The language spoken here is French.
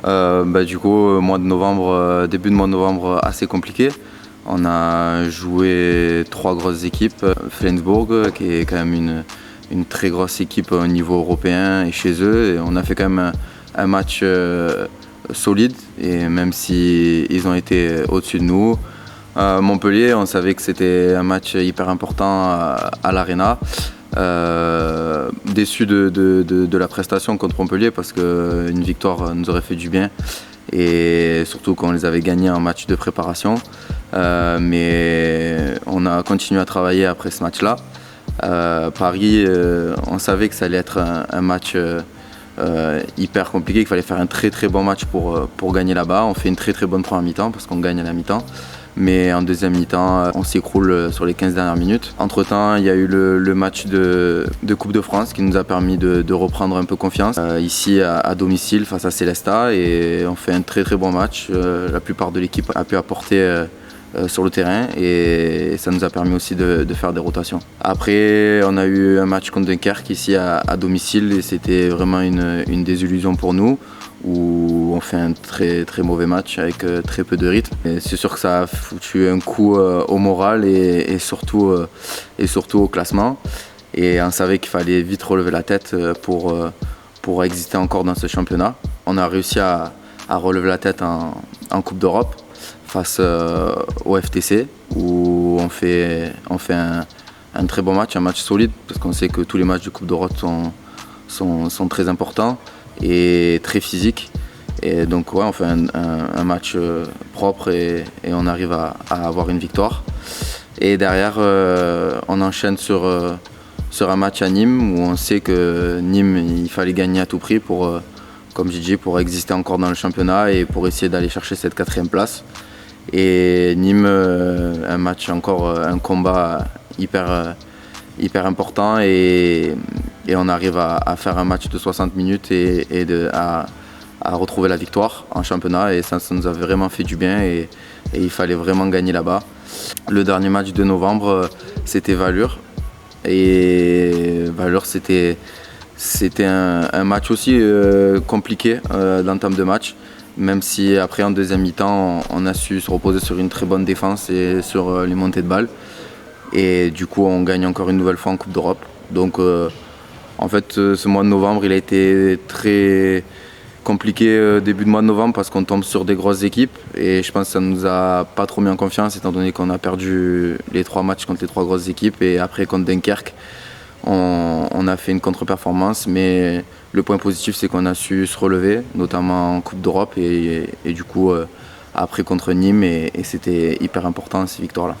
Du coup, mois de novembre, début de mois de novembre assez compliqué. On a joué 3 grosses équipes. Flensburg, qui est quand même une très grosse équipe au niveau européen et chez eux. Et on a fait quand même un match solide, et même si ils ont été au-dessus de nous. Montpellier, on savait que c'était un match hyper important à l'Arena. Déçu de la prestation contre Montpellier parce qu'une victoire nous aurait fait du bien, et surtout qu'on les avait gagnés en match de préparation. Mais on a continué à travailler après ce match-là. Paris, on savait que ça allait être un match hyper compliqué, qu'il fallait faire un très très bon match pour gagner là-bas. On fait une très très bonne première mi-temps parce qu'on gagne à la mi-temps. Mais en deuxième mi-temps, on s'écroule sur les 15 dernières minutes. Entre-temps, il y a eu le match de Coupe de France qui nous a permis de reprendre un peu confiance ici à domicile face à Célestat, et on fait un très très bon match. La plupart de l'équipe a pu apporter sur le terrain, et ça nous a permis aussi de faire des rotations. Après, on a eu un match contre Dunkerque ici à domicile, et c'était vraiment une désillusion pour nous, où on fait un très très mauvais match avec très peu de rythme. C'est sûr que ça a foutu un coup au moral et surtout au classement. Et on savait qu'il fallait vite relever la tête pour exister encore dans ce championnat. On a réussi à relever la tête en Coupe d'Europe face au FTC, où on fait un très bon match, un match solide, parce qu'on sait que tous les matchs de Coupe d'Europe sont très importants et très physiques. Et donc ouais, on fait un match propre, et on arrive à avoir une victoire. Et derrière, on enchaîne sur un match à Nîmes, où on sait que Nîmes, il fallait gagner à tout prix pour, comme j'ai dit, pour exister encore dans le championnat et pour essayer d'aller chercher cette 4e place. Et Nîmes, un match encore, un combat hyper important, et on arrive à faire un match de 60 minutes et à retrouver la victoire en championnat, et ça nous a vraiment fait du bien, et il fallait vraiment gagner là-bas. Le dernier match de novembre, c'était Valur, et Valur, c'était un match aussi compliqué d'entame de match, même si après en deuxième mi-temps on a su se reposer sur une très bonne défense et sur les montées de balles, et du coup on gagne encore une nouvelle fois en Coupe d'Europe. Donc en fait ce mois de novembre il a été très compliqué début de mois de novembre, parce qu'on tombe sur des grosses équipes, et je pense que ça nous a pas trop mis en confiance, étant donné qu'on a perdu les 3 matchs contre les 3 grosses équipes, et après contre Dunkerque on a fait une contre-performance. Mais le point positif, c'est qu'on a su se relever, notamment en Coupe d'Europe, et du coup après contre Nîmes, et c'était hyper important ces victoires-là.